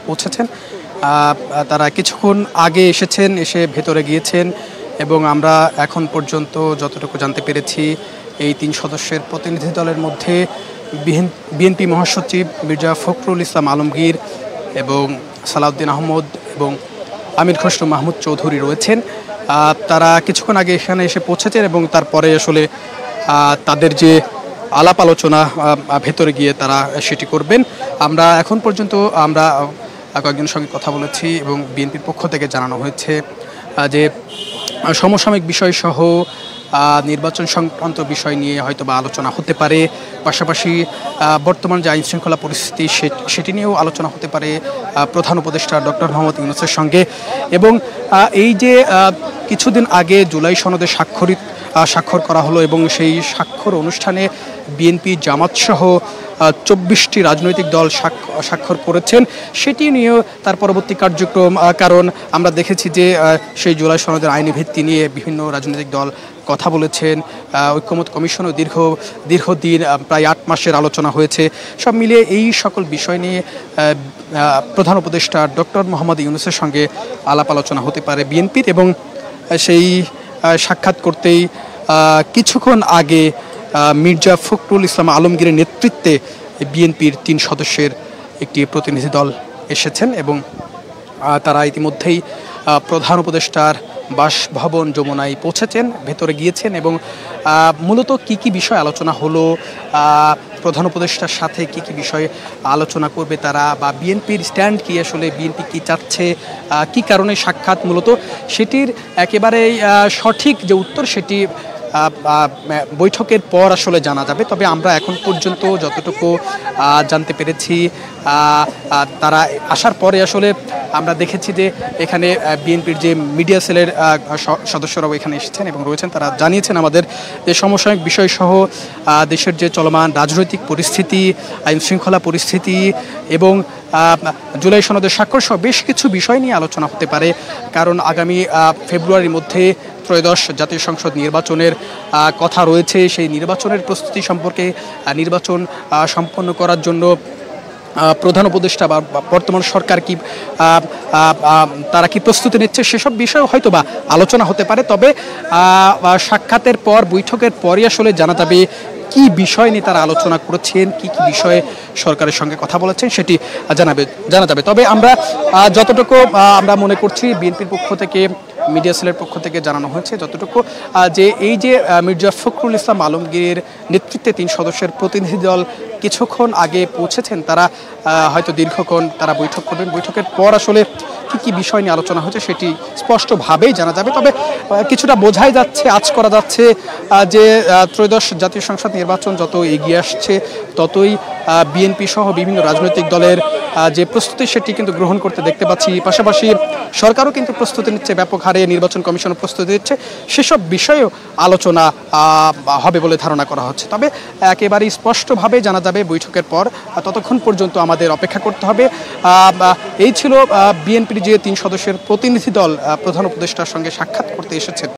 পৌঁছেছেন। তারা কিছুক্ষণ আগে এসেছেন, এসে ভেতরে গিয়েছেন এবং আমরা এখন পর্যন্ত যতটুকু জানতে পেরেছি এই ৩ সদস্যের প্রতিনিধি দলের মধ্যে বিএনপি মহাসচিব মির্জা ফখরুল ইসলাম আলমগীর এবং সালাউদ্দিন আহমদ এবং আমির খসরু মাহমুদ চৌধুরী রয়েছেন। তারা কিছুক্ষণ আগে এখানে এসে পৌঁছেছেন এবং তারপরে আসলে তাদের যে আলাপ আলোচনা ভেতরে গিয়ে তারা সেটি করবেন। আমরা এখন পর্যন্ত কয়েকজনের সঙ্গে কথা বলেছি এবং বিএনপির পক্ষ থেকে জানানো হয়েছে যে সমসাময়িক বিষয়সহ নির্বাচন সংক্রান্ত বিষয় নিয়ে হয়তো বা আলোচনা হতে পারে, পাশাপাশি বর্তমান যে আইনশৃঙ্খলা পরিস্থিতি সেটি নিয়েও আলোচনা হতে পারে প্রধান উপদেষ্টা ডক্টর মোহাম্মদ ইউনূসের সঙ্গে। এবং এই যে কিছুদিন আগে জুলাই সনদে স্বাক্ষর করা হলো এবং সেই স্বাক্ষর অনুষ্ঠানে বিএনপি জামাতসহ ২৪টি রাজনৈতিক দল স্বাক্ষর করেছেন, সেটি নিয়েও তার পরবর্তী কার্যক্রম। কারণ আমরা দেখেছি যে সেই জুলাই সনদের আইনি ভিত্তি নিয়ে বিভিন্ন রাজনৈতিক দল কথা বলেছেন। ঐক্যমত্য কমিশনও দীর্ঘদিন প্রায় ৮ মাসের আলোচনা হয়েছে। সব মিলিয়ে এই সকল বিষয় নিয়ে প্রধান উপদেষ্টা ডক্টর মোহাম্মদ ইউনূসের সঙ্গে আলাপ আলোচনা হতে পারে বিএনপির। এবং সেই সাক্ষাৎ করতেই কিছুক্ষণ আগে মির্জা ফখরুল ইসলাম আলমগীরের নেতৃত্বে বিএনপির ৩ সদস্যের একটি প্রতিনিধি দল এসেছেন এবং তারা ইতিমধ্যেই প্রধান উপদেষ্টার বাসভবন যমুনায় পৌঁছেছেন, ভেতরে গিয়েছেন এবং মূলত কি কি বিষয় আলোচনা হলো, প্রধান উপদেষ্টার সাথে কি কি বিষয়ে আলোচনা করবে তারা, বা বিএনপির স্ট্যান্ড কি, আসলে বিএনপি কি চাচ্ছে, কি কারণে সাক্ষাৎ, মূলত সেটির একেবারেই সঠিক যে উত্তর সেটি বৈঠকের পর আসলে জানা যাবে। তবে আমরা এখন পর্যন্ত যতটুকু জানতে পেরেছি, তারা আসার পরে আসলে আমরা দেখেছি যে এখানে বিএনপির যে মিডিয়া সেলের সদস্যরাও এখানে এসেছেন এবং রয়েছেন। তারা জানিয়েছেন আমাদের যে সমসাময়িক বিষয়সহ দেশের যে চলমান রাজনৈতিক পরিস্থিতি, আইন শৃঙ্খলা পরিস্থিতি এবং জুলাই সনদের স্বাক্ষর সহ বেশ কিছু বিষয় নিয়ে আলোচনা হতে পারে। কারণ আগামী ফেব্রুয়ারির মধ্যে ত্রয়োদশ জাতীয় সংসদ নির্বাচনের কথা রয়েছে। সেই নির্বাচনের প্রস্তুতি সম্পর্কে, নির্বাচন সম্পন্ন করার জন্য প্রধান উপদেষ্টা বা বর্তমান সরকার কি তারা কি প্রস্তুতি নিচ্ছে, সেসব বিষয়ে হয়তো বা আলোচনা হতে পারে। তবে সাক্ষাতের পর, বৈঠকের পরই আসলে জানা যাবে কি বিষয় নিয়ে তারা আলোচনা করেছেন, কি কি বিষয়ে সরকারের সঙ্গে কথা বলেছেন সেটি জানা যাবে। তবে আমরা যতটুকু আমরা মনে করছি বিএনপির পক্ষ থেকে, মিডিয়া সেলের পক্ষ থেকে জানানো হয়েছে যতটুকু, যে এই যে মির্জা ফখরুল ইসলাম আলমগীরের নেতৃত্বে ৩ সদস্যের প্রতিনিধি দল কিছুক্ষণ আগে পৌঁছেছেন, তারা হয়তো দীর্ঘক্ষণ তারা বৈঠক করবেন। বৈঠকের পর আসলে কি কি বিষয় নিয়ে আলোচনা হচ্ছে সেটি স্পষ্টভাবেই জানা যাবে। তবে কিছুটা বোঝাই যাচ্ছে, আঁচ করা যাচ্ছে যে ত্রয়োদশ জাতীয় সংসদ নির্বাচন যত এগিয়ে আসছে ততই বিএনপি সহ বিভিন্ন রাজনৈতিক দলের যে প্রস্তুতি সেটি কিন্তু গ্রহণ করতে দেখতে পাচ্ছি। পাশাপাশি সরকারও কিন্তু প্রস্তুতি নিচ্ছে, ব্যাপক হারে নির্বাচন কমিশনও প্রস্তুতি নিচ্ছে, সেসব বিষয়েও আলোচনা হবে বলে ধারণা করা হচ্ছে। তবে একেবারেই স্পষ্টভাবে জানা যাবে বৈঠকের পর, ততক্ষণ পর্যন্ত আমাদের অপেক্ষা করতে হবে। এই ছিল বিএনপির যে ৩ সদস্যের প্রতিনিধি দল প্রধান উপদেষ্টার সঙ্গে সাক্ষাৎ করতে এসেছেন।